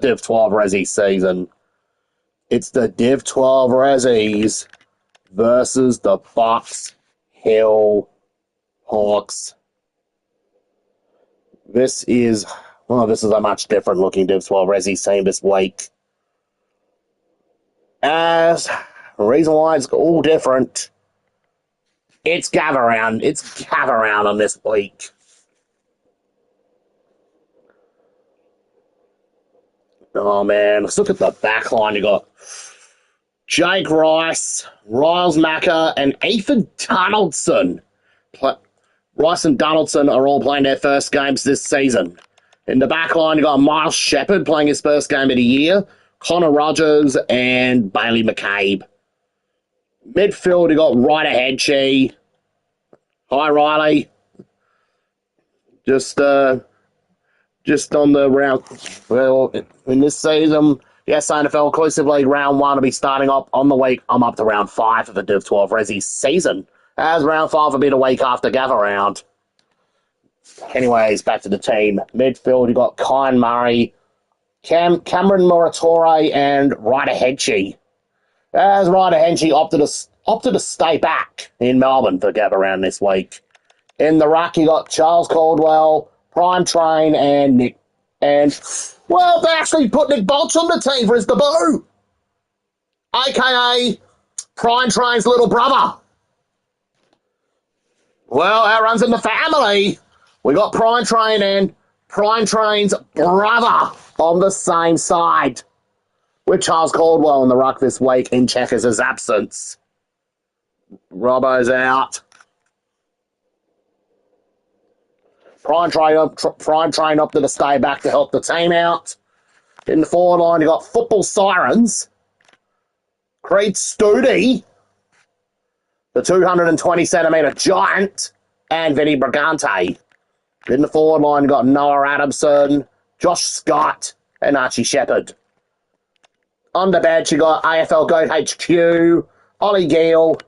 Div 12 Resi season. It's the Div 12 Resies versus the Box Hill Hawks. This is a much different looking Div 12 Resi team this week. As the reason why it's all different, it's gather round. It's gather round on this week. Oh man, let's look at the back line. You got Jake Rice, Riles Macker, and Ethan Donaldson. Rice and Donaldson are all playing their first games this season. In the back line, you got Miles Shepherd playing his first game of the year, Connor Rogers, and Bailey McCabe. Midfield, you got Ryder Headchey. Hi, Riley. Just on the round. Well, in this season, yes, NFL Inclusive League round 1 will be starting up on the week. I'm up to round 5 of the Div 12 Resi season, as round 5 will be the week after gather round. Anyways, back to the team. Midfield, you got Kyan Murray, Cameron Moratore, and Ryder Headchey. As Ryder Headchey opted to stay back in Melbourne for gather round this week. In the ruck, you got Charles Caldwell, Prime Train, and Nick. And, well, they actually put Nick Bolch on the team for his debut. AKA Prime Train's little brother. Well, that runs in the family. We got Prime Train and Prime Train's brother on the same side, with Charles Caldwell in the ruck this week in Checkers' absence. Robbo's out. Prime Train opted to stay back to help the team out. In the forward line, you got Football Sirens, Creed Studi, the 220-centimetre giant, and Vinny Brigante. In the forward line, you got Noah Adamson, Josh Scott, and Archie Shepherd. On the bench, you got AFL Goat HQ, Ollie Gill.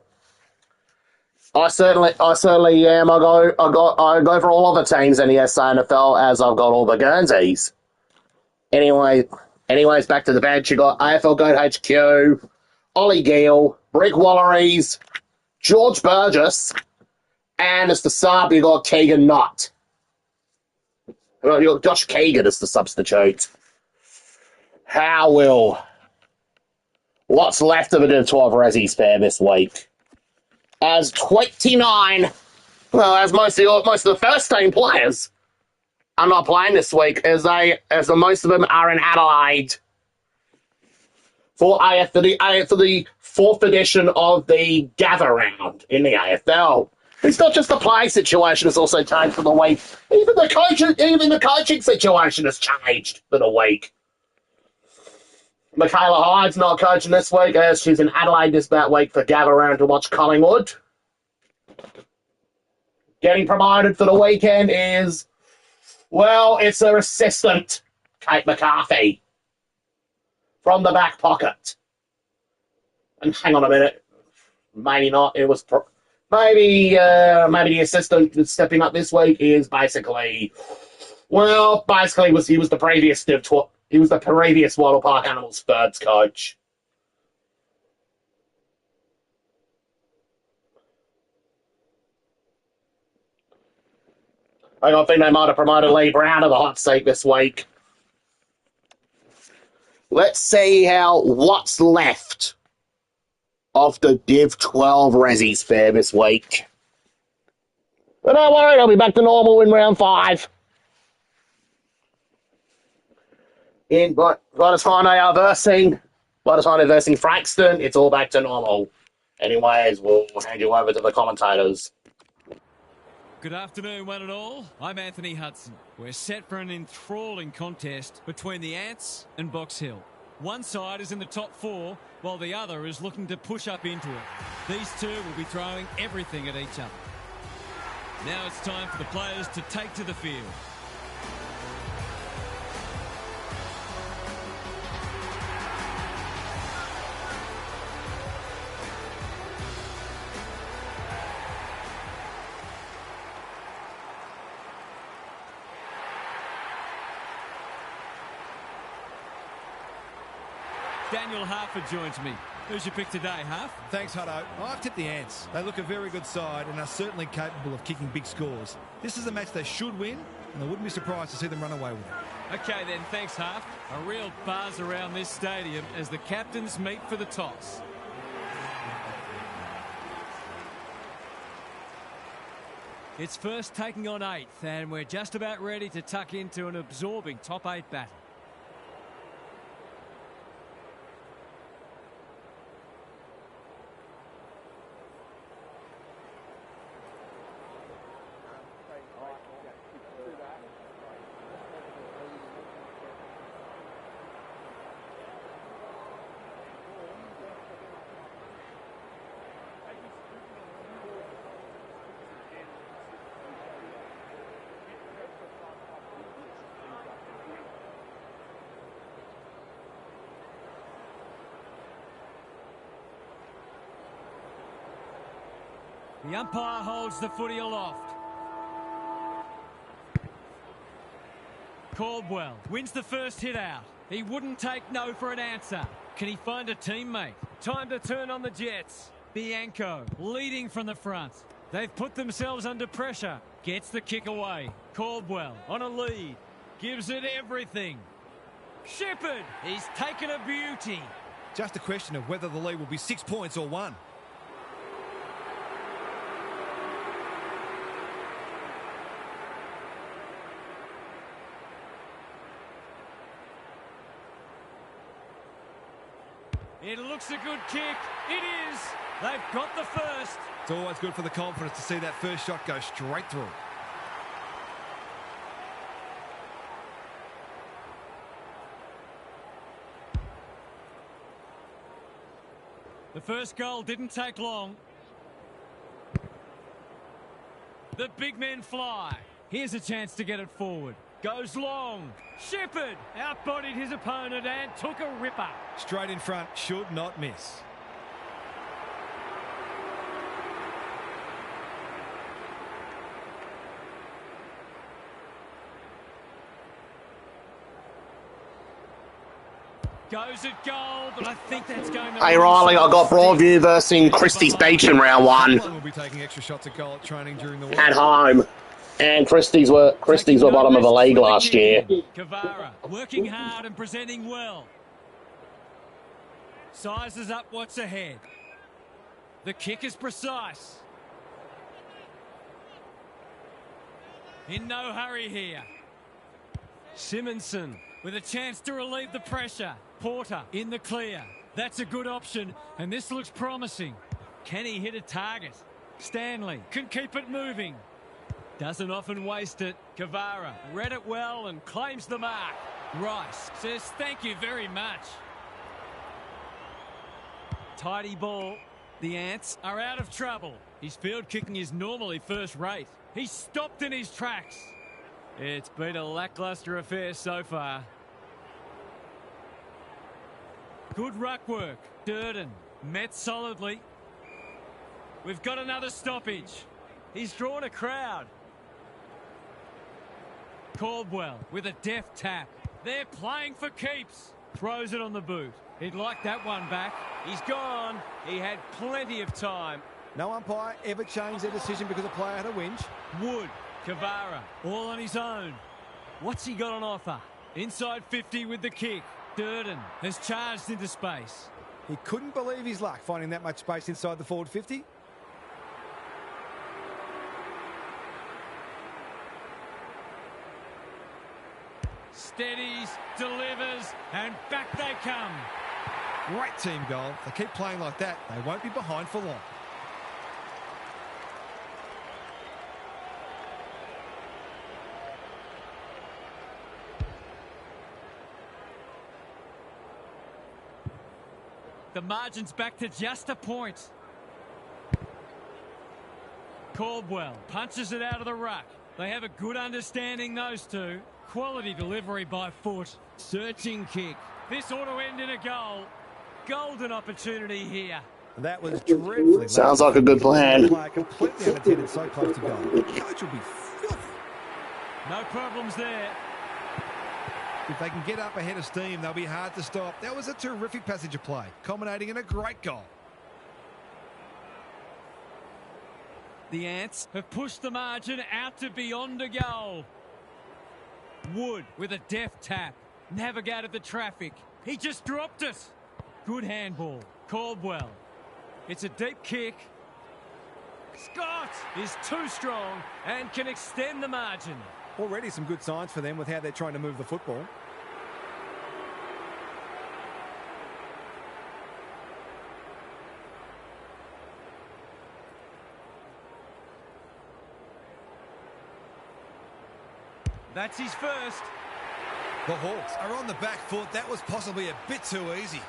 I certainly am. I go for all of the teams in the SANFL, as I've got all the Guernseys. Anyways, back to the bench. You got AFL Goat HQ, Ollie Gill, Brick Wallaries, George Burgess, and as the sub, you got Keegan Knott. Well, you got Josh Keegan as the substitute. How will what's left of the Div 12 Resies fair this week? As 29, well, as most of the first team players are not playing this week, as most of them are in Adelaide for the fourth edition of the Gather Round in the AFL. It's not just the play situation; it's also changed for the week. Even the coaching situation has changed for the week. Michaela Hyde's not coaching this week, as she's in Adelaide that week for Gather Round to watch Collingwood. Getting promoted for the weekend is, well, it's her assistant, Kate McCarthy, from the back pocket. And hang on a minute, maybe not. It was maybe the assistant that's stepping up this week is he was the previous Div 12. He was the previous Wattle Park Animals thirds coach. I think they might have promoted Lee Brown to the hot seat this week. Let's see what's left of the Div 12 Resies fair this week. But don't worry, I'll be back to normal in round 5. By the time they are versing Frankston, it's all back to normal. Anyways, we'll hand you over to the commentators. Good afternoon, one and all. I'm Anthony Hudson. We're set for an enthralling contest between the Ants and Box Hill. One side is in the top 4, while the other is looking to push up into it. These two will be throwing everything at each other. Now it's time for the players to take to the field. Daniel Harford joins me. Who's your pick today, Huff? Thanks, Hutto. I've tipped the Ants. They look a very good side and are certainly capable of kicking big scores. This is a match they should win, and I wouldn't be surprised to see them run away with it. Okay then, thanks, Huff. A real buzz around this stadium as the captains meet for the toss. It's first taking on 8th, and we're just about ready to tuck into an absorbing top 8 battle. The umpire holds the footy aloft. Caldwell wins the first hit out. He wouldn't take no for an answer. Can he find a teammate? Time to turn on the Jets. Bianco leading from the front. They've put themselves under pressure. Gets the kick away. Caldwell on a lead. Gives it everything. Shepherd, he's taken a beauty. Just a question of whether the lead will be 6 points or 1. It looks a good kick. It is. They've got the first. It's always good for the confidence to see that first shot go straight through. The first goal didn't take long. The big men fly. Here's a chance to get it forward. Goes long. Shepherd outbodied his opponent and took a ripper. Straight in front, should not miss. Goes at goal, but I think that's going to... Hey, Riley, I got Broadview versus Christie's Beach in round 1. We'll be taking extra shots at goal at training during the week. At home. And Christie's were bottom of the league last year. Kavara working hard and presenting well. Sizes up what's ahead. The kick is precise. In no hurry here. Simonson with a chance to relieve the pressure. Porter in the clear. That's a good option, and this looks promising. Can he hit a target? Stanley can keep it moving. Doesn't often waste it. Kavara read it well and claims the mark. Rice says thank you very much. Tidy ball. The Ants are out of trouble. His field kicking is normally first rate. He's stopped in his tracks. It's been a lackluster affair so far. Good ruck work. Durden met solidly. We've got another stoppage. He's drawn a crowd. Caldwell with a deft tap. They're playing for keeps. Throws it on the boot. He'd like that one back. He's gone. He had plenty of time. No umpire ever changed their decision because a player had a whinge. Wood, Kavara, all on his own. What's he got on offer? Inside 50 with the kick. Durden has charged into space. He couldn't believe his luck finding that much space inside the forward 50. Steadies, delivers, and back they come. Great team goal. If they keep playing like that, they won't be behind for long. The margin's back to just a point. Caldwell punches it out of the ruck. They have a good understanding, those two. Quality delivery by foot. Searching kick. This ought to end in a goal. Golden opportunity here. That was dreadfully. Sounds like a good plan. Completely unattended, so close to goal. The coach will be filthy. No problems there. If they can get up ahead of steam, they'll be hard to stop. That was a terrific passage of play, culminating in a great goal. The Ants have pushed the margin out to beyond a goal. Wood with a deft tap. Navigated the traffic. He just dropped it. Good handball. Caldwell. It's a deep kick. Scott is too strong and can extend the margin. Already some good signs for them with how they're trying to move the football. That's his first. The Hawks are on the back foot. That was possibly a bit too easy.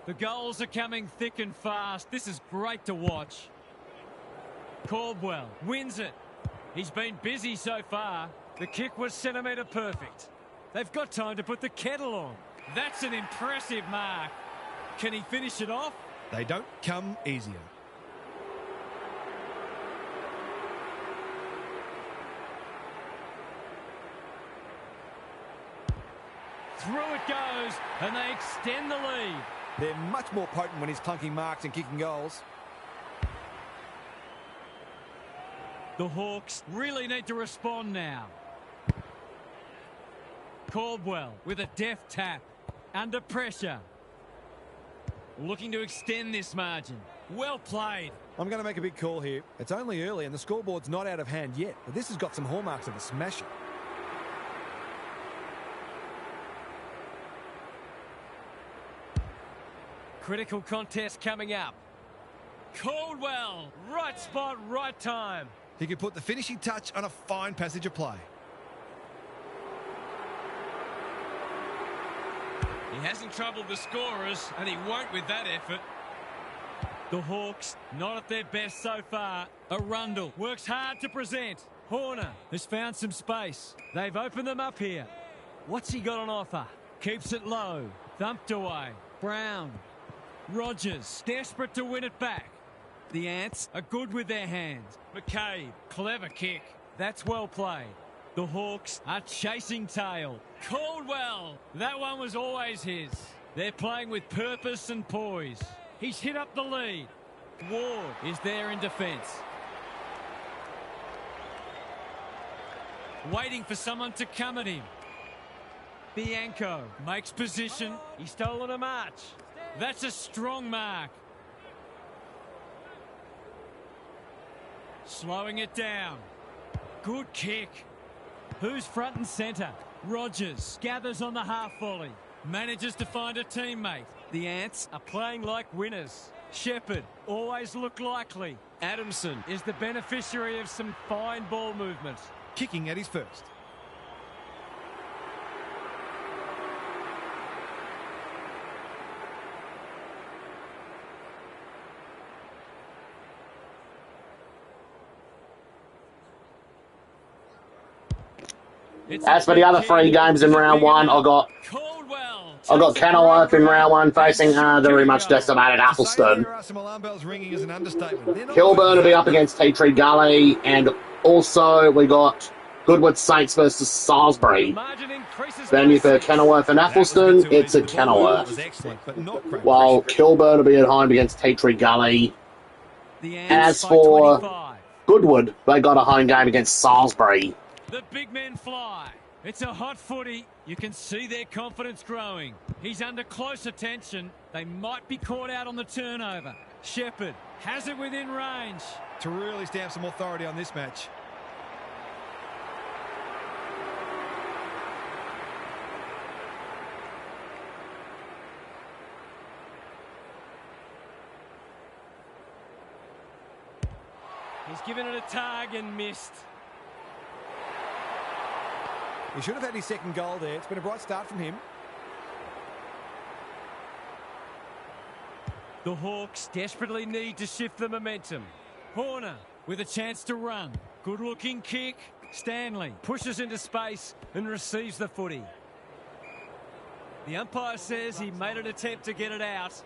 The goals are coming thick and fast. This is great to watch. Caldwell wins it. He's been busy so far. The kick was centimetre perfect. They've got time to put the kettle on. That's an impressive mark. Can he finish it off? They don't come easier. Through it goes, and they extend the lead. They're much more potent when he's clunking marks and kicking goals. The Hawks really need to respond now. Caldwell with a deft tap. Under pressure. Looking to extend this margin. Well played. I'm going to make a big call here. It's only early and the scoreboard's not out of hand yet, but this has got some hallmarks of a smasher. Critical contest coming up. Caldwell, right spot, right time. He could put the finishing touch on a fine passage of play. He hasn't troubled the scorers, and he won't with that effort. The Hawks, not at their best so far. Arundel works hard to present. Horner has found some space. They've opened them up here. What's he got on offer? Keeps it low. Thumped away. Brown. Rogers, desperate to win it back. The Ants are good with their hands. McCabe, clever kick. That's well played. The Hawks are chasing tail. Caldwell, that one was always his. They're playing with purpose and poise. He's hit up the lead. Ward is there in defence. Waiting for someone to come at him. Bianco makes position. He's stolen a march. That's a strong mark. Slowing it down. Good kick. Who's front and centre? Rogers gathers on the half volley. Manages to find a teammate. The Ants are playing like winners. Shepherd always look likely. Adamson is the beneficiary of some fine ball movement. Kicking at his first. As for the other three games in round one, I got Kenilworth in round one facing very much decimated Athelstone. There are some alarm bells ringing is an understatement. Kilburn will be up against Tea Tree Gully, and also we got Goodwood Saints versus Salisbury. Venue for Kenilworth and Athelstone, it's at Kenilworth. While Kilburn will be at home against Tea Tree Gully. As for Goodwood, they got a home game against Salisbury. The big men fly. It's a hot footy. You can see their confidence growing. He's under close attention. They might be caught out on the turnover. Shepherd has it within range. To really stamp some authority on this match. He's given it a tug and missed. He should have had his second goal there. It's been a bright start from him. The Hawks desperately need to shift the momentum. Horner with a chance to run. Good-looking kick. Stanley pushes into space and receives the footy. The umpire says he made an attempt to get it out.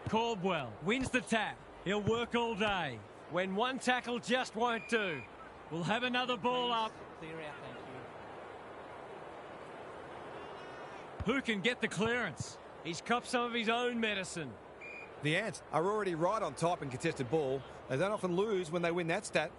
Caldwell wins the tap. He'll work all day. When one tackle just won't do. We'll have another ball up. Clear out, thank you. Who can get the clearance? He's copped some of his own medicine. The Ants are already right on top in contested ball. They don't often lose when they win that stat.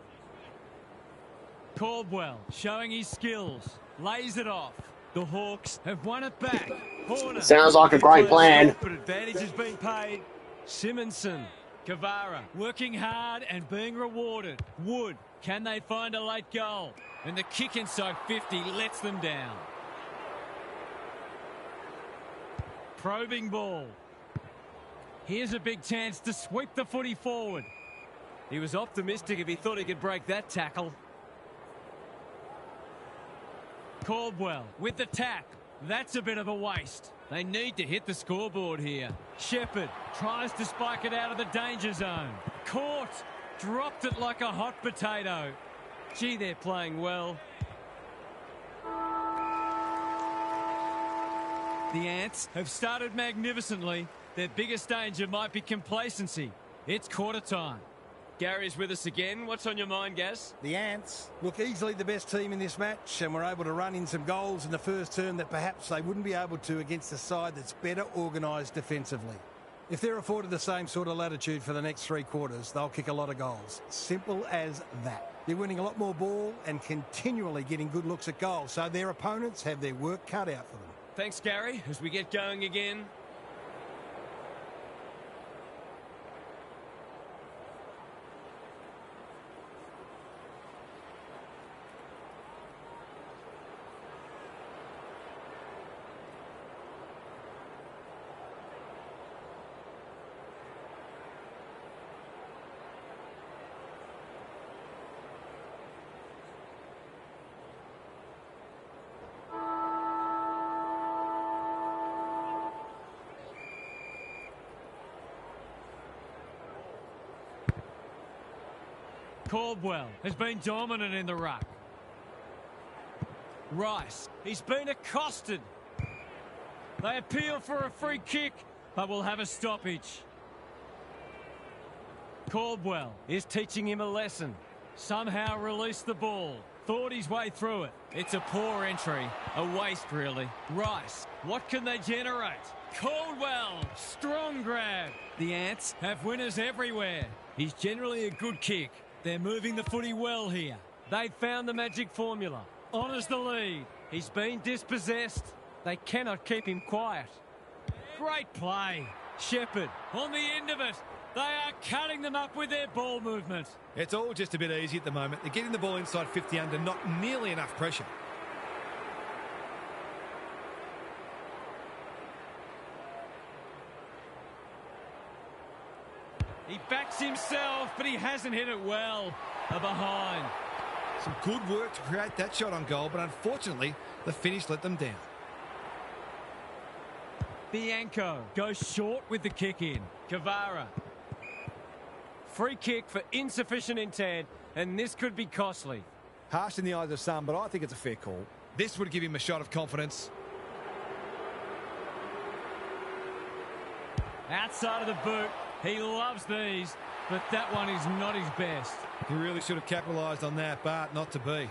Caldwell showing his skills. Lays it off. The Hawks have won it back. Horner. Sounds like a great plan. But advantage has been paid. Simonson. Kavara working hard and being rewarded. Wood. Can they find a late goal? And the kick inside 50 lets them down. Probing ball. Here's a big chance to sweep the footy forward. He was optimistic if he thought he could break that tackle. Caldwell with the tap. That's a bit of a waste. They need to hit the scoreboard here. Shepherd tries to spike it out of the danger zone. Caught. Dropped it like a hot potato. Gee, they're playing well. The Ants have started magnificently. Their biggest danger might be complacency. It's quarter time. Gary's with us again. What's on your mind, Gaz? The Ants look easily the best team in this match and were able to run in some goals in the first term that perhaps they wouldn't be able to against a side that's better organised defensively. If they're afforded the same sort of latitude for the next 3 quarters, they'll kick a lot of goals. Simple as that. They're winning a lot more ball and continually getting good looks at goal, so their opponents have their work cut out for them. Thanks, Gary. As we get going again. Caldwell has been dominant in the ruck. Rice, he's been accosted. They appeal for a free kick, but will have a stoppage. Caldwell is teaching him a lesson. Somehow released the ball. Thought his way through it. It's a poor entry. A waste, really. Rice, what can they generate? Caldwell, strong grab. The Ants have winners everywhere. He's generally a good kick. They're moving the footy well here. They've found the magic formula. Honours the lead. He's been dispossessed. They cannot keep him quiet. Great play. Shepherd on the end of it. They are cutting them up with their ball movement. It's all just a bit easy at the moment. They're getting the ball inside 50 under not nearly enough pressure. He backs himself, but he hasn't hit it well. A behind. Some good work to create that shot on goal, but unfortunately, the finish let them down. Bianco goes short with the kick in. Kavara. Free kick for insufficient intent, and this could be costly. Harsh in the eyes of some, but I think it's a fair call. This would give him a shot of confidence. Outside of the boot. He loves these, but that one is not his best. He really should have capitalised on that, but not to be.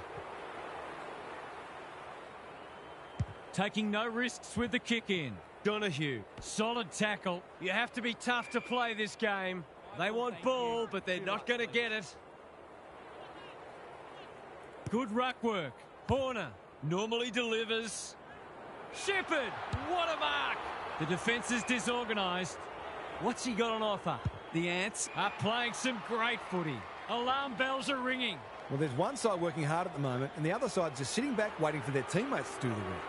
Taking no risks with the kick in. Donahue, solid tackle. You have to be tough to play this game. They want ball, but they're not going to get it. Good ruck work. Horner normally delivers. Shepherd, what a mark. The defence is disorganised. What's he got on offer? The Ants are playing some great footy. Alarm bells are ringing. Well, there's one side working hard at the moment, and the other side's just sitting back waiting for their teammates to do the work.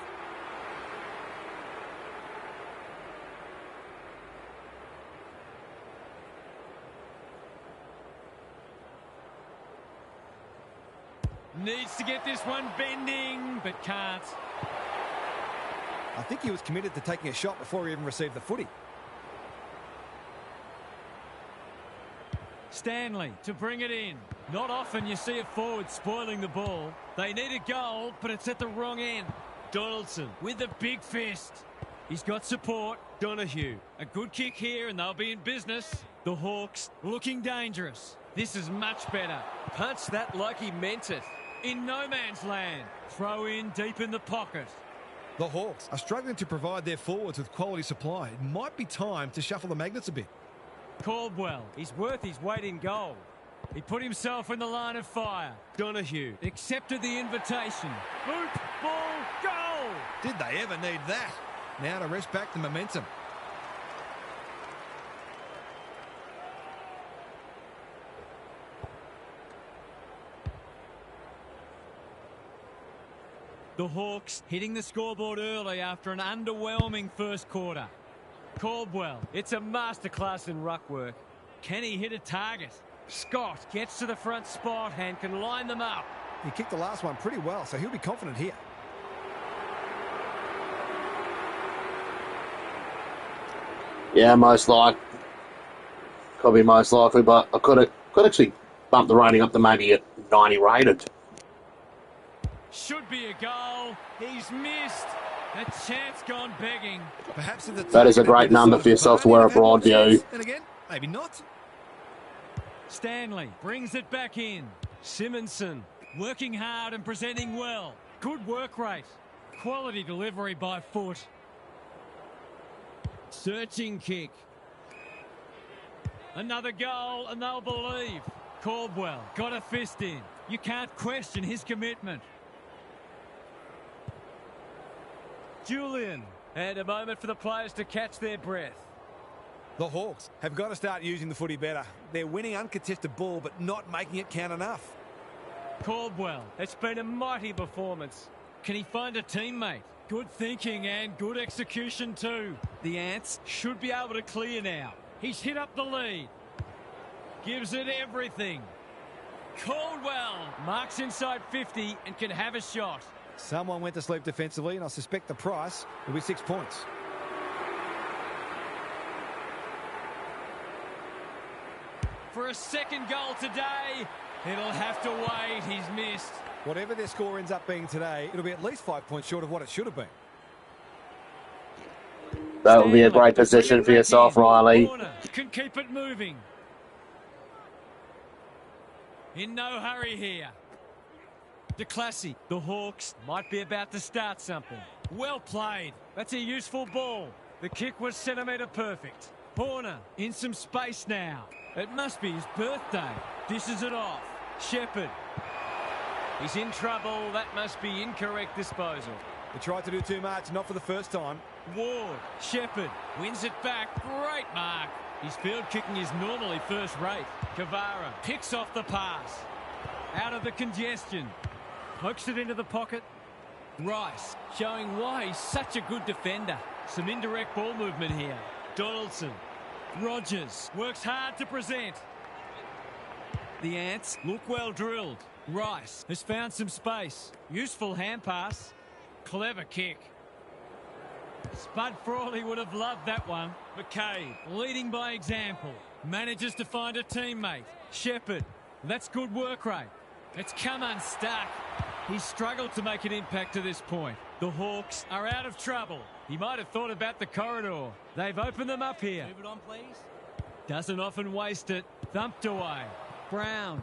Needs to get this one bending, but can't. I think he was committed to taking a shot before he even received the footy. Stanley to bring it in. Not often you see a forward spoiling the ball. They need a goal, but it's at the wrong end. Donaldson with a big fist. He's got support. Donahue. A good kick here and they'll be in business. The Hawks looking dangerous. This is much better. Punched that like he meant it. In no man's land. Throw in deep in the pocket. The Hawks are struggling to provide their forwards with quality supply. It might be time to shuffle the magnets a bit. Caldwell. He's worth his weight in gold. He put himself in the line of fire. Donahue accepted the invitation. Boot, ball, goal! Did they ever need that? Now to rest back the momentum. The Hawks hitting the scoreboard early after an underwhelming first quarter. Caldwell, it's a masterclass in ruck work. Can he hit a target? Scott gets to the front spot and can line them up. He kicked the last one pretty well, so he'll be confident here. Yeah, most likely. Could be most likely, but I could actually bump the rating up to maybe a 90 rated. Should be a goal. He's missed. A chance gone begging. Perhaps if the That is a great number for yourself to wear a broad view. And again, maybe not. Stanley brings it back in. Simonson working hard and presenting well. Good work rate. Quality delivery by foot. Searching kick. Another goal and they'll believe. Caldwell got a fist in. You can't question his commitment. Julian. And a moment for the players to catch their breath. The Hawks have got to start using the footy better. They're winning uncontested ball, but not making it count enough. Caldwell, it's been a mighty performance. Can he find a teammate? Good thinking and good execution too. The Ants should be able to clear now. He's hit up the lead. Gives it everything. Caldwell marks inside 50 and can have a shot. Someone went to sleep defensively, and I suspect the price will be 6 points. For a second goal today, it'll have to wait. He's missed. Whatever their score ends up being today, it'll be at least 5 points short of what it should have been. That would be a great position for yourself, Riley. Can keep it moving. In no hurry here. DeClassy. The Hawks might be about to start something. Well played. That's a useful ball. The kick was centimetre perfect. Horner in some space now. It must be his birthday. Dishes it off. Shepherd. He's in trouble. That must be incorrect disposal. They tried to do too much, not for the first time. Ward. Shepherd wins it back. Great mark. His field kicking is normally first rate. Kavara picks off the pass. Out of the congestion. Pokes it into the pocket. Rice showing why he's such a good defender. Some indirect ball movement here. Donaldson. Rogers works hard to present. The Ants look well drilled. Rice has found some space. Useful hand pass. Clever kick. Spud Frawley would have loved that one. McCabe leading by example. Manages to find a teammate. Shepherd. That's good work rate. It's come unstuck. He's struggled to make an impact to this point. The Hawks are out of trouble. He might have thought about the corridor. They've opened them up here. Move it on, please. Doesn't often waste it. Thumped away. Brown.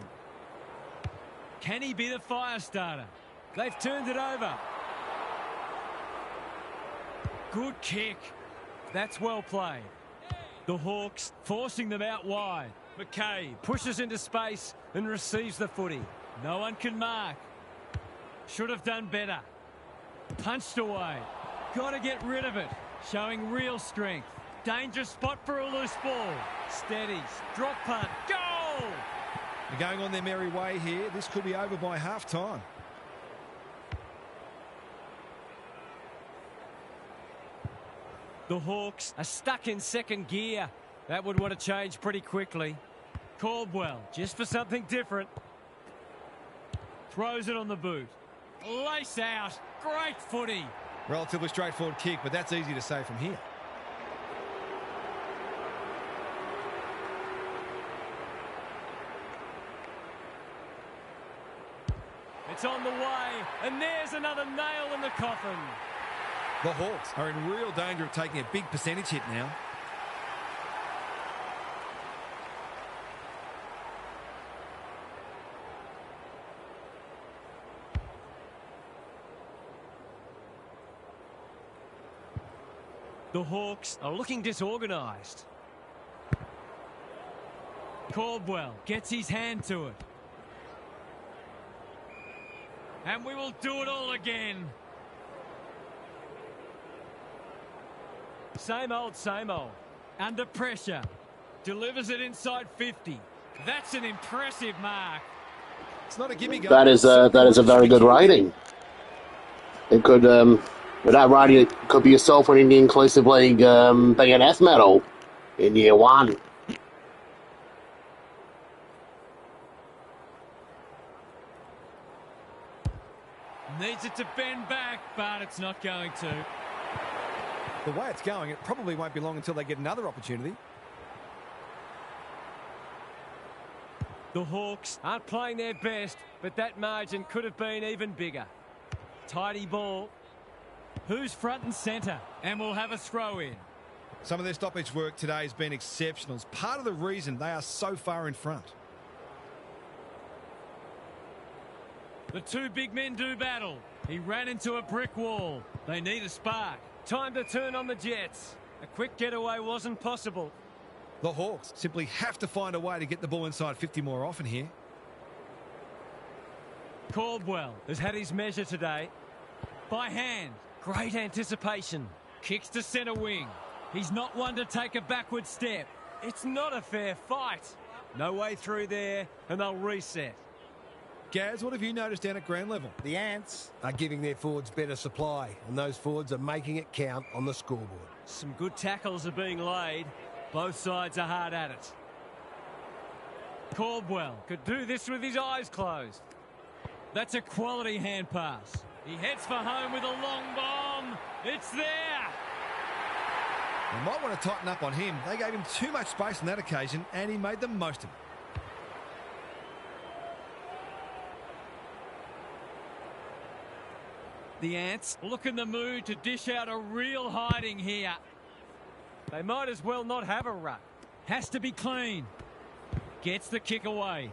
Can he be the fire starter? They've turned it over. Good kick. That's well played. The Hawks forcing them out wide. McCabe pushes into space and receives the footy. No one can mark. Should have done better. Punched away. Got to get rid of it. Showing real strength. Dangerous spot for a loose ball. Steadies. Drop punt. Goal! They're going on their merry way here. This could be over by half-time. The Hawks are stuck in second gear. That would want to change pretty quickly. Caldwell, just for something different. Throws it on the boot. Lace out. Great footy. Relatively straightforward kick, but that's easy to say from here. It's on the way, and there's another nail in the coffin. The Hawks are in real danger of taking a big percentage hit now. The Hawks are looking disorganised. Caldwell gets his hand to it. And we will do it all again. Same old, same old. Under pressure. Delivers it inside 50. That's an impressive mark. It's not a gimme goal. That is a very good rating. It could, with that rating, it could be yourself winning the Inclusive League BNF medal in year one. Needs it to bend back, but it's not going to. The way it's going, it probably won't be long until they get another opportunity. The Hawks aren't playing their best, but that margin could have been even bigger. Tidy ball. Who's front and centre? And we'll have a throw in. Some of their stoppage work today has been exceptional. It's part of the reason they are so far in front. The two big men do battle. He ran into a brick wall. They need a spark. Time to turn on the Jets. A quick getaway wasn't possible. The Hawks simply have to find a way to get the ball inside 50 more often here. Caldwell has had his measure today. By hand. Great anticipation. Kicks to centre wing. He's not one to take a backward step. It's not a fair fight. No way through there, and they'll reset. Gaz, what have you noticed down at ground level? The Ants are giving their forwards better supply, and those forwards are making it count on the scoreboard. Some good tackles are being laid. Both sides are hard at it. Caldwell could do this with his eyes closed. That's a quality hand pass. He heads for home with a long bomb. It's there. They might want to tighten up on him. They gave him too much space on that occasion, and he made the most of it. The Ants look in the mood to dish out a real hiding here. They might as well not have a ruck. Has to be clean. Gets the kick away.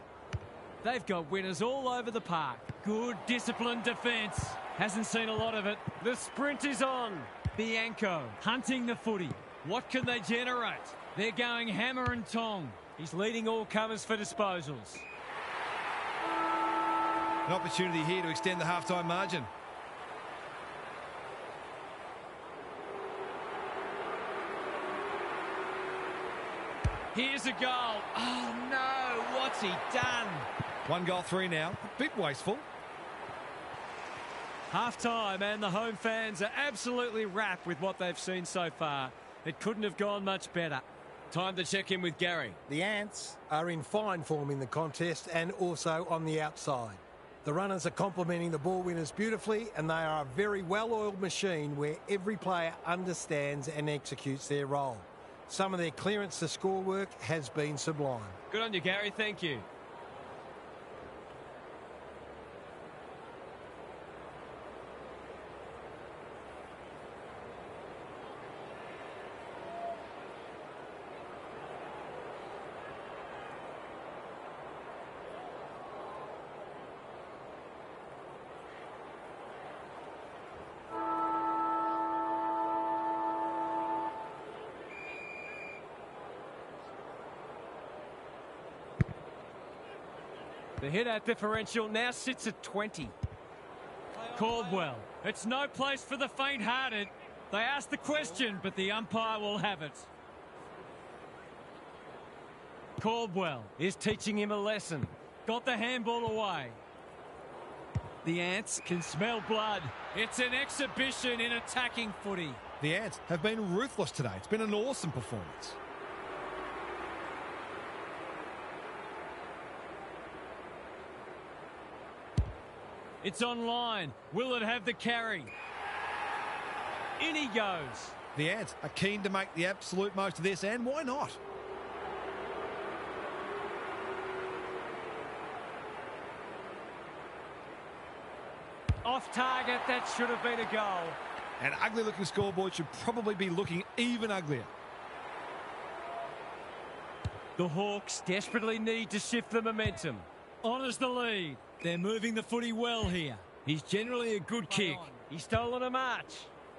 They've got winners all over the park. Good disciplined defence. Hasn't seen a lot of it. The sprint is on. Bianco hunting the footy. What can they generate? They're going hammer and tong. He's leading all comers for disposals. An opportunity here to extend the half-time margin. Here's a goal. Oh, no. What's he done? 1-3 now. A bit wasteful. Half-time, and the home fans are absolutely wrapped with what they've seen so far. It couldn't have gone much better. Time to check in with Gary. The Ants are in fine form in the contest and also on the outside. The runners are complementing the ball winners beautifully, and they are a very well-oiled machine where every player understands and executes their role. Some of their clearance to score work has been sublime. Good on you, Gary. Thank you. The hit-out differential now sits at 20. Caldwell. It's no place for the faint-hearted. They asked the question, but the umpire will have it. Caldwell is teaching him a lesson. Got the handball away. The Ants can smell blood. It's an exhibition in attacking footy. The Ants have been ruthless today. It's been an awesome performance. It's online. Will it have the carry? In he goes. The Ants are keen to make the absolute most of this, and why not? Off target, that should have been a goal. An ugly-looking scoreboard should probably be looking even uglier. The Hawks desperately need to shift the momentum. Honours the lead. They're moving the footy well here. He's generally a good kick. He's stolen a march.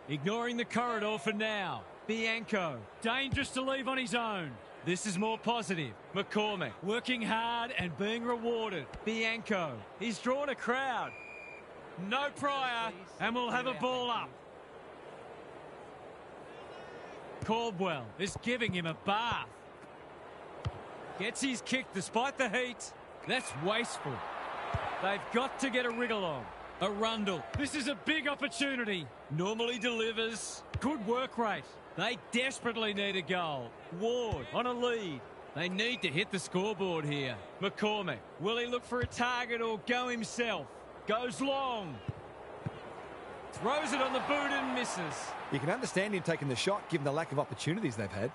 Ignoring the corridor for now. Bianco, dangerous to leave on his own. This is more positive. McCormick, working hard and being rewarded. Bianco, he's drawn a crowd. No prior, and we'll have a ball up. Caldwell is giving him a bath. Gets his kick despite the heat. That's wasteful. They've got to get a wriggle on. Arundel, this is a big opportunity. Normally delivers. Good work rate. They desperately need a goal. Ward on a lead. They need to hit the scoreboard here. McCormick, will he look for a target or go himself? Goes long. Throws it on the boot and misses. You can understand him taking the shot given the lack of opportunities they've had.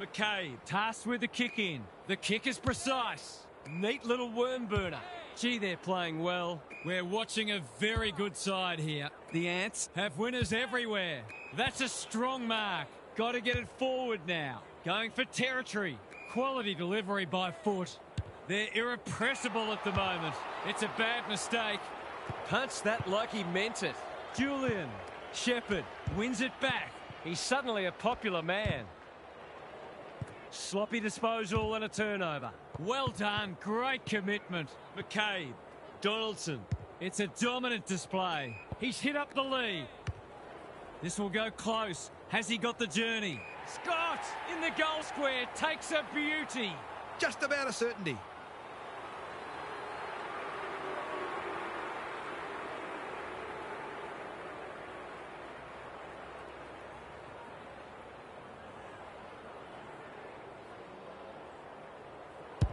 McCabe tasked with the kick in. The kick is precise. Neat little worm burner. Gee, they're playing well. We're watching a very good side here. The Ants have winners everywhere. That's a strong mark. Got to get it forward now. Going for territory. Quality delivery by foot. They're irrepressible at the moment. It's a bad mistake. Punched that like he meant it. Julian. Shepherd wins it back. He's suddenly a popular man. Sloppy disposal and a turnover. Well done. Great commitment. McCabe. Donaldson. It's a dominant display. He's hit up the lead. This will go close. Has he got the journey? Scott in the goal square takes a beauty. Just about a certainty.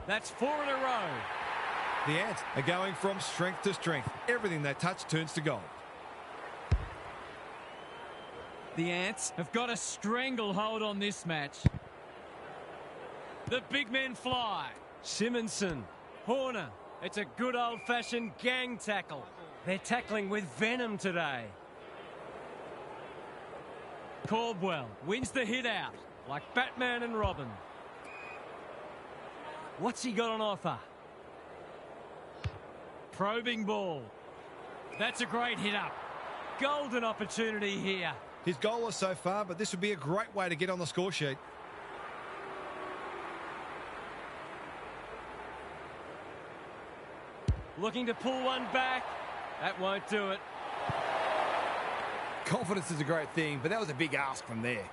That's 4 in a row. The Ants are going from strength to strength. Everything they touch turns to gold. The Ants have got a stranglehold on this match. The big men fly. Simonson. Horner. It's a good old-fashioned gang tackle. They're tackling with venom today. Caldwell wins the hit out like Batman and Robin. What's he got on offer? Probing ball. That's a great hit up. Golden opportunity here. His goal is so far, but this would be a great way to get on the score sheet. Looking to pull one back. That won't do it. Confidence is a great thing, but that was a big ask from there.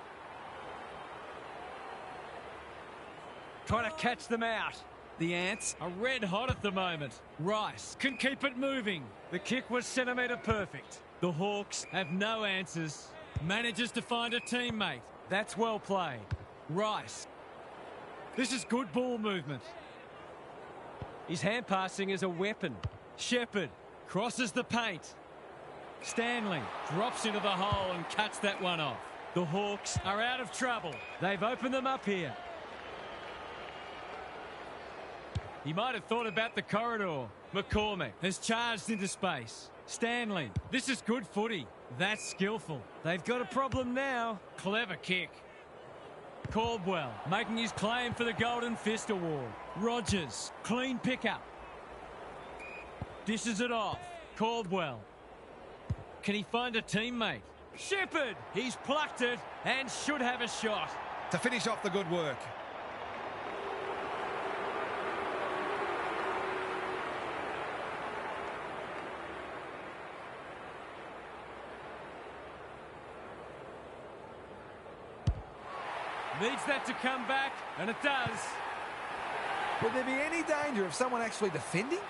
Trying to catch them out. The Ants are red hot at the moment. Rice can keep it moving. The kick was centimetre perfect. The Hawks have no answers. Manages to find a teammate. That's well played. Rice. This is good ball movement. His hand passing is a weapon. Shepherd crosses the paint. Stanley drops into the hole and cuts that one off. The Hawks are out of trouble. They've opened them up here. He might have thought about the corridor. McCormick has charged into space. Stanley, this is good footy. That's skillful. They've got a problem now. Clever kick. Caldwell making his claim for the Golden Fist Award. Rogers, clean pickup. Dishes it off. Caldwell. Can he find a teammate? Shepherd, he's plucked it and should have a shot. To finish off the good work. Needs that to come back, and it does. Would there be any danger of someone actually defending?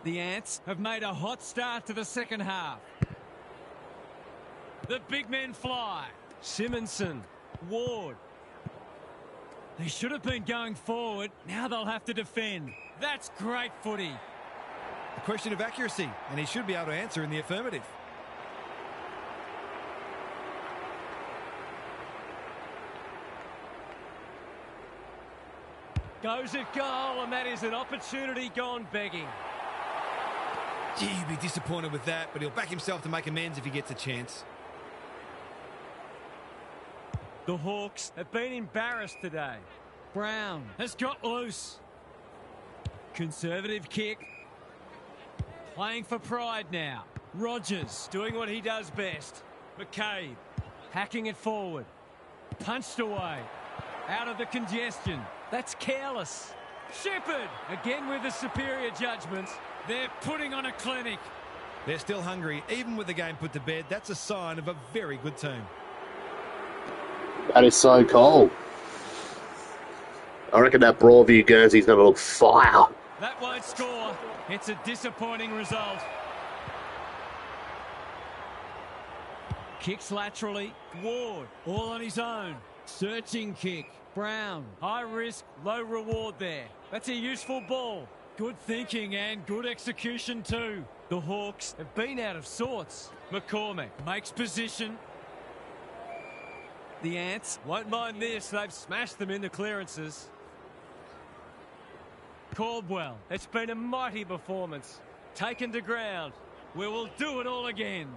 The Ants have made a hot start to the second half. The big men fly. Simonson. Ward. They should have been going forward. Now they'll have to defend. That's great footy. A question of accuracy, and he should be able to answer in the affirmative. Goes at goal, and that is an opportunity gone begging. Gee, he'd be disappointed with that, but he'll back himself to make amends if he gets a chance. The Hawks have been embarrassed today. Brown has got loose. Conservative kick. Playing for pride now. Rogers doing what he does best. McCabe hacking it forward. Punched away. Out of the congestion. That's careless. Shepherd again with the superior judgment. They're putting on a clinic. They're still hungry. Even with the game put to bed, that's a sign of a very good team. That is so cool. I reckon that Broadview Guernsey's going to look fire. That won't score. It's a disappointing result. Kicks laterally. Ward all on his own. Searching kick. Brown. High risk, low reward there. That's a useful ball. Good thinking and good execution too. The Hawks have been out of sorts. McCormick makes position. The Ants won't mind this. They've smashed them in the clearances. Caldwell, it's been a mighty performance. Taken to ground. We will do it all again.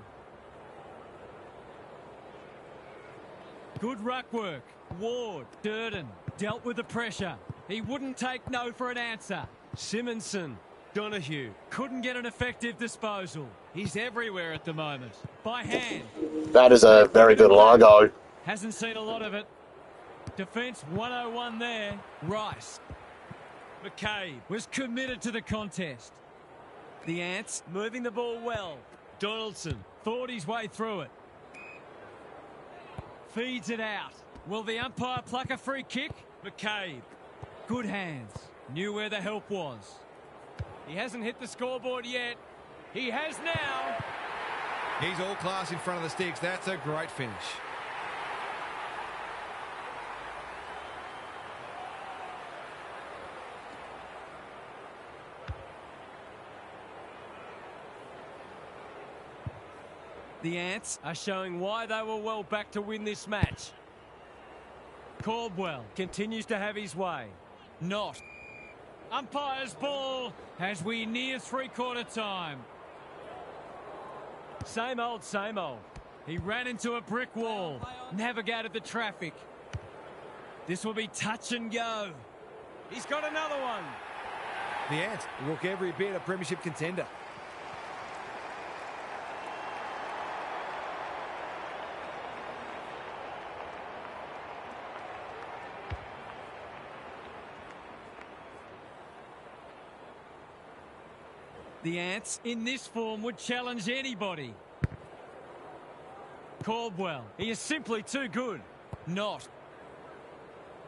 Good ruck work. Ward, Durden, dealt with the pressure. He wouldn't take no for an answer. Simonson, Donahue, couldn't get an effective disposal. He's everywhere at the moment. By hand. That is a very good logo. Hasn't seen a lot of it. Defence 101 there. Rice. McCabe was committed to the contest. The Ants moving the ball well. Donaldson thought his way through it. Feeds it out. Will the umpire pluck a free kick? McCabe. Good hands. Knew where the help was. He hasn't hit the scoreboard yet. He has now. He's all class in front of the sticks. That's a great finish. The Ants are showing why they were well back to win this match. Caldwell continues to have his way. Not. Umpire's ball as we near three-quarter time. Same old, same old. He ran into a brick wall, navigated the traffic. This will be touch and go. He's got another one. The Ants look every bit a premiership contender. The Ants, in this form, would challenge anybody. Caldwell, he is simply too good. Not.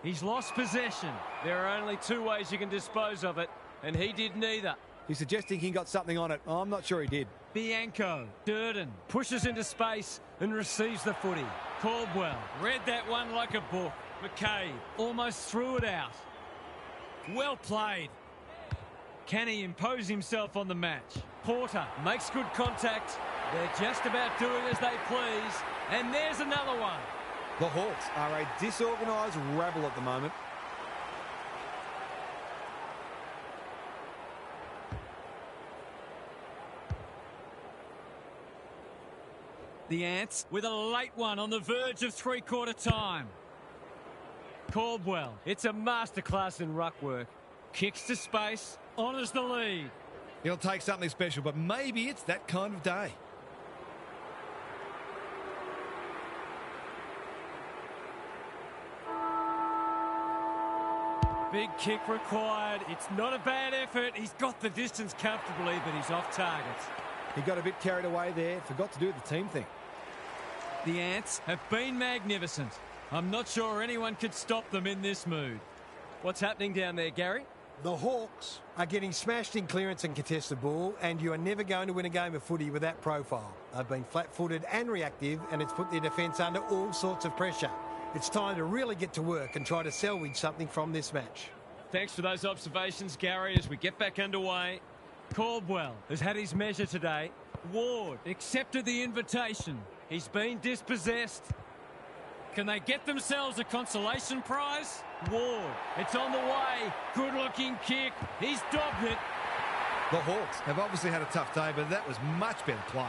He's lost possession. There are only two ways you can dispose of it, and he did neither. He's suggesting he got something on it. I'm not sure he did. Bianco, Durden, pushes into space and receives the footy. Caldwell, read that one like a book. McCabe almost threw it out. Well played. Can he impose himself on the match? Porter makes good contact. They're just about doing as they please. And there's another one. The Hawks are a disorganised rabble at the moment. The Ants with a late one on the verge of three-quarter time. Caldwell, it's a masterclass in ruck work. Kicks to space, honours the lead. It'll take something special, but maybe it's that kind of day. Big kick required. It's not a bad effort. He's got the distance comfortably, but he's off target. He got a bit carried away there. Forgot to do the team thing. The Ants have been magnificent. I'm not sure anyone could stop them in this mood. What's happening down there, Gary? The Hawks are getting smashed in clearance and contested ball, and you are never going to win a game of footy with that profile. They've been flat-footed and reactive, and it's put their defence under all sorts of pressure. It's time to really get to work and try to salvage something from this match. Thanks for those observations, Gary, as we get back underway. Caldwell has had his measure today. Ward accepted the invitation. He's been dispossessed. Can they get themselves a consolation prize? Ward, it's on the way. Good-looking kick. He's dogged it. The Hawks have obviously had a tough day, but that was much better play.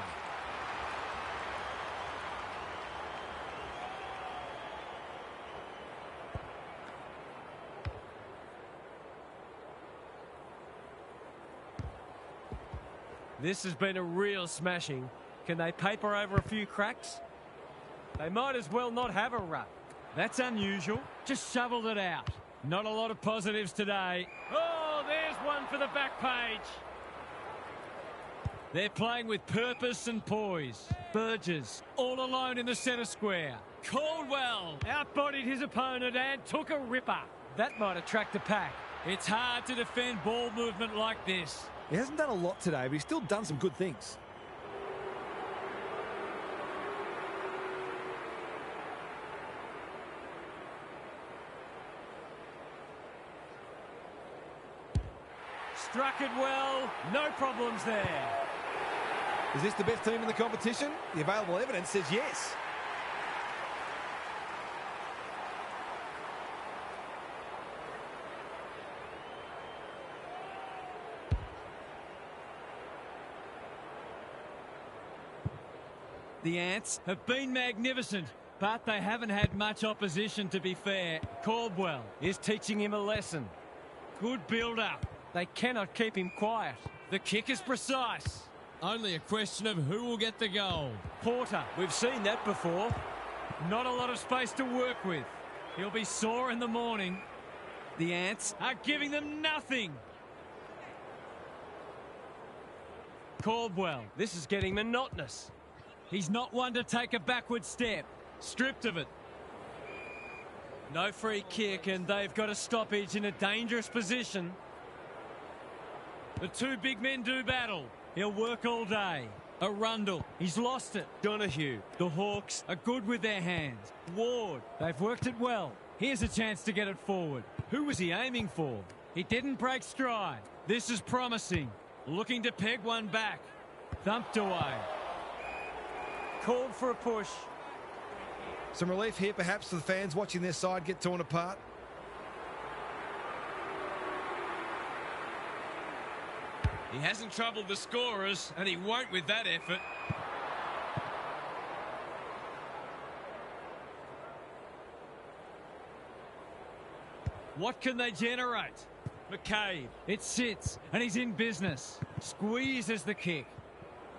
This has been a real smashing. Can they paper over a few cracks? They might as well not have a run. That's unusual. Just shoveled it out. Not a lot of positives today. Oh, there's one for the back page. They're playing with purpose and poise. Burgess all alone in the centre square. Caldwell outbodied his opponent and took a ripper. That might attract the pack. It's hard to defend ball movement like this. He hasn't done a lot today, but he's still done some good things. Struck it well. No problems there. Is this the best team in the competition? The available evidence says yes. The Ants have been magnificent, but they haven't had much opposition, to be fair. Caldwell is teaching him a lesson. Good build-up. They cannot keep him quiet. The kick is precise. Only a question of who will get the goal. Porter, we've seen that before. Not a lot of space to work with. He'll be sore in the morning. The Ants are giving them nothing. Caldwell, this is getting monotonous. He's not one to take a backward step. Stripped of it. No free kick, and they've got a stoppage in a dangerous position. The two big men do battle. He'll work all day. Arundel, he's lost it. Donahue, the Hawks are good with their hands. Ward, they've worked it well. Here's a chance to get it forward. Who was he aiming for? He didn't break stride. This is promising. Looking to peg one back. Thumped away. Called for a push. Some relief here perhaps for the fans watching their side get torn apart. He hasn't troubled the scorers, and he won't with that effort. What can they generate? McCabe, it sits, and he's in business. Squeezes the kick.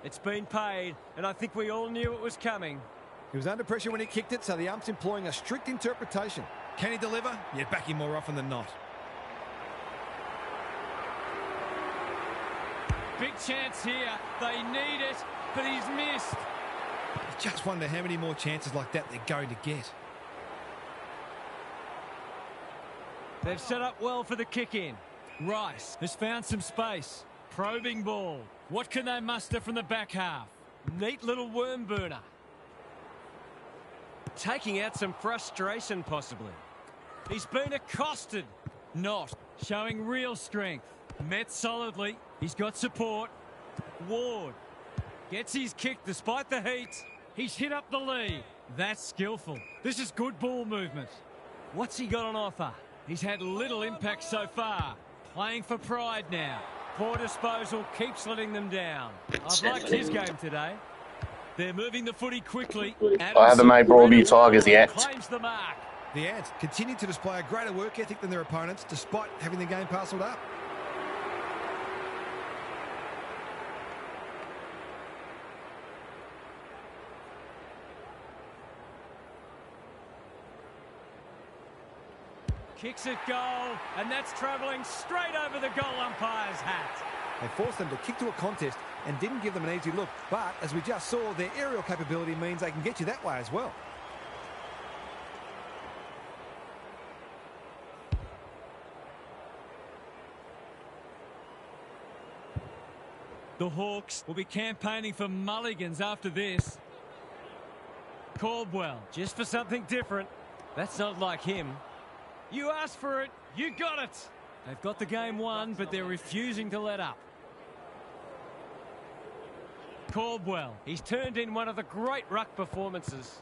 It's been paid, and I think we all knew it was coming. He was under pressure when he kicked it, so the ump's employing a strict interpretation. Can he deliver? You back him more often than not. Big chance here. They need it, but he's missed. I just wonder how many more chances like that they're going to get. They've set up well for the kick-in. Rice has found some space. Probing ball. What can they muster from the back half? Neat little worm burner. Taking out some frustration, possibly. He's been accosted. Not. Showing real strength. Met solidly. He's got support. Ward gets his kick despite the heat. He's hit up the lead. That's skillful. This is good ball movement. What's he got on offer? He's had little impact so far. Playing for pride now. Poor disposal keeps letting them down. I've liked his game today. They're moving the footy quickly. I haven't made Broadview Tigers yet. Claims the mark. The Ants continue to display a greater work ethic than their opponents, despite having the game parcelled up. Kicks it goal, and that's travelling straight over the goal umpire's hat. They forced them to kick to a contest and didn't give them an easy look. But, as we just saw, their aerial capability means they can get you that way as well. The Hawks will be campaigning for mulligans after this. Caldwell, just for something different. That's not like him. You asked for it, you got it. They've got the game won, but they're refusing to let up. Caldwell, he's turned in one of the great ruck performances.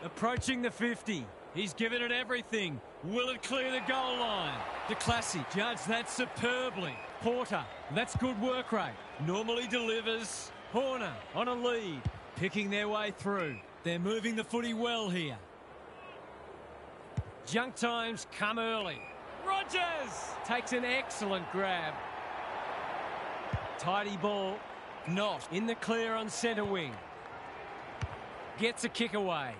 Approaching the 50. He's given it everything. Will it clear the goal line? DeClassy judged that superbly. Porter, that's good work rate. Normally delivers. Horner on a lead. Picking their way through. They're moving the footy well here. Junk times come early. Rogers takes an excellent grab. Tidy ball. Not in the clear on centre wing. Gets a kick away.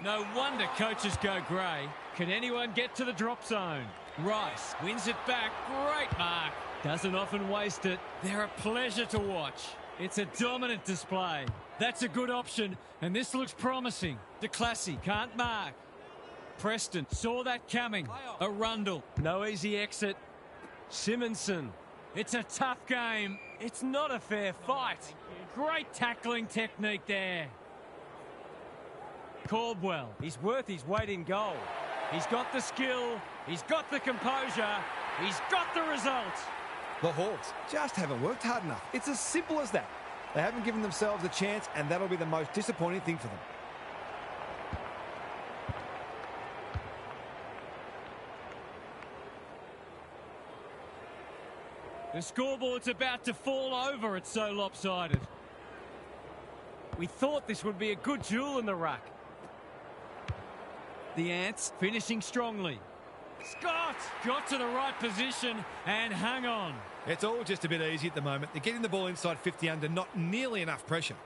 No wonder coaches go grey. Can anyone get to the drop zone? Rice wins it back. Great mark. Doesn't often waste it. They're a pleasure to watch. It's a dominant display. That's a good option, and this looks promising. DeClassy can't mark. Preston saw that coming. Arundel. No easy exit. Simonson. It's a tough game. It's not a fair fight. Great tackling technique there. Caldwell, he's worth his weight in gold. He's got the skill, he's got the composure, he's got the result. The Hawks just haven't worked hard enough. It's as simple as that. They haven't given themselves a chance, and that'll be the most disappointing thing for them. The scoreboard's about to fall over, it's so lopsided. We thought this would be a good duel in the ruck. The Ants finishing strongly. Scott got to the right position and hung on. It's all just a bit easy at the moment. They're getting the ball inside 50 under not nearly enough pressure.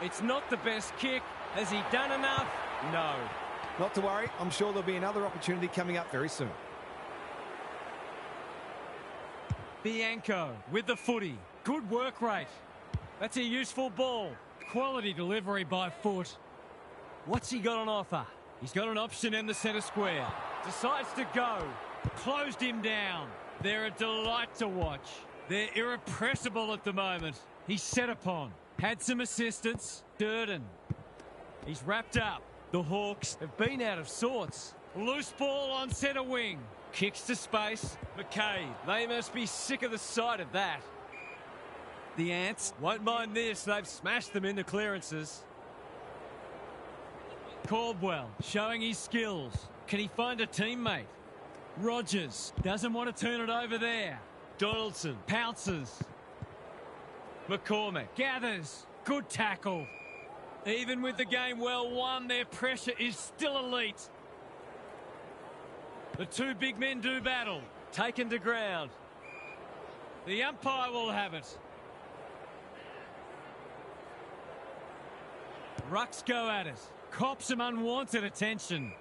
It's not the best kick. Has he done enough? No. Not to worry. I'm sure there'll be another opportunity coming up very soon. Bianco with the footy. Good work rate. That's a useful ball. Quality delivery by foot. What's he got on offer? He's got an option in the centre square. Decides to go. Closed him down. They're a delight to watch. They're irrepressible at the moment. He's set upon. Had some assistance. Durden. He's wrapped up. The Hawks have been out of sorts. Loose ball on centre wing. Kicks to space. McCabe. They must be sick of the sight of that. The Ants won't mind this. They've smashed them into clearances. Caldwell showing his skills. Can he find a teammate? Rogers doesn't want to turn it over there. Donaldson pounces. McCormick gathers. Good tackle. Even with the game well won, their pressure is still elite. The two big men do battle. Taken to ground. The umpire will have it. Rucks go at it. Cops some unwanted attention.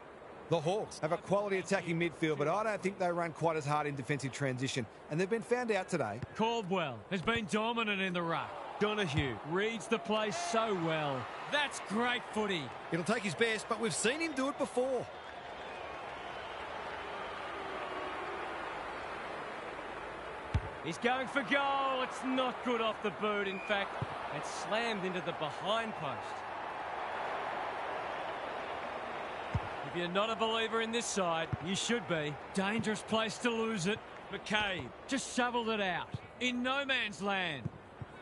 The Hawks have a quality attacking midfield, but I don't think they run quite as hard in defensive transition, and they've been found out today. Caldwell has been dominant in the ruck. Donahue reads the play so well. That's great footy. It'll take his best, but we've seen him do it before. He's going for goal. It's not good off the boot. In fact, it's slammed into the behind post. If you're not a believer in this side, you should be. Dangerous place to lose it. McCabe just shoveled it out. In no man's land.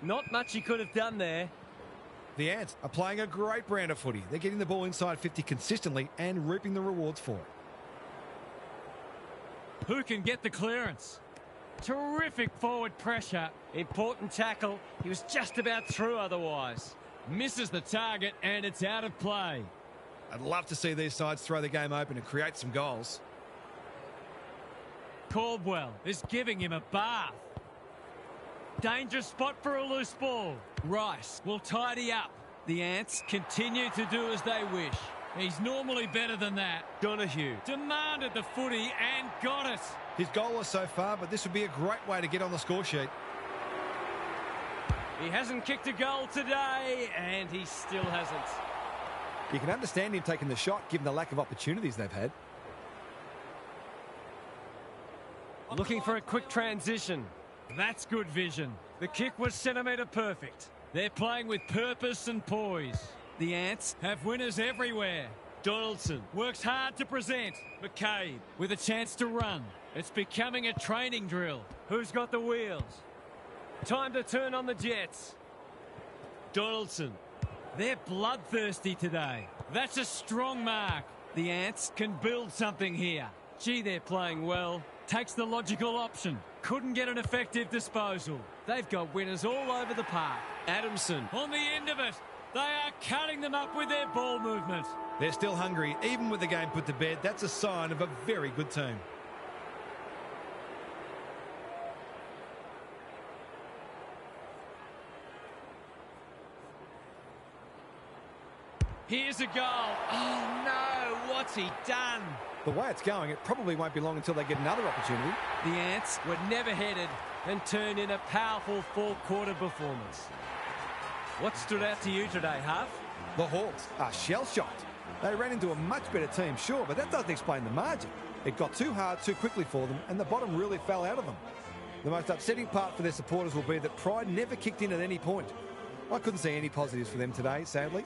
Not much he could have done there. The Ants are playing a great brand of footy. They're getting the ball inside 50 consistently and reaping the rewards for it. Who can get the clearance? Terrific forward pressure. Important tackle. He was just about through otherwise. Misses the target and it's out of play. I'd love to see these sides throw the game open and create some goals. Caldwell is giving him a bath. Dangerous spot for a loose ball. Rice will tidy up. The Ants continue to do as they wish. He's normally better than that. Donahue demanded the footy and got it. He's goalless so far, but this would be a great way to get on the score sheet. He hasn't kicked a goal today, and he still hasn't. You can understand him taking the shot, given the lack of opportunities they've had. Looking for a quick transition. That's good vision. The kick was centimetre perfect. They're playing with purpose and poise. The Ants have winners everywhere. Donaldson works hard to present. McCabe with a chance to run. It's becoming a training drill. Who's got the wheels? Time to turn on the jets. Donaldson. They're bloodthirsty today. That's a strong mark. The Ants can build something here. Gee, they're playing well. Takes the logical option. Couldn't get an effective disposal. They've got winners all over the park. Adamson on the end of it. They are cutting them up with their ball movement. They're still hungry, even with the game put to bed. That's a sign of a very good team. Here's a goal. Oh, no. What's he done? The way it's going, it probably won't be long until they get another opportunity. The Ants were never headed and turned in a powerful fourth-quarter performance. What stood out to you today, Huff? The Hawks are shell-shocked. They ran into a much better team, sure, but that doesn't explain the margin. It got too hard too quickly for them, and the bottom really fell out of them. The most upsetting part for their supporters will be that pride never kicked in at any point. I couldn't see any positives for them today, sadly.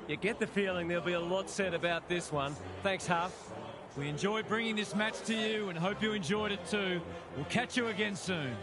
You get the feeling there'll be a lot said about this one. Thanks, Huff. We enjoyed bringing this match to you and hope you enjoyed it too. We'll catch you again soon.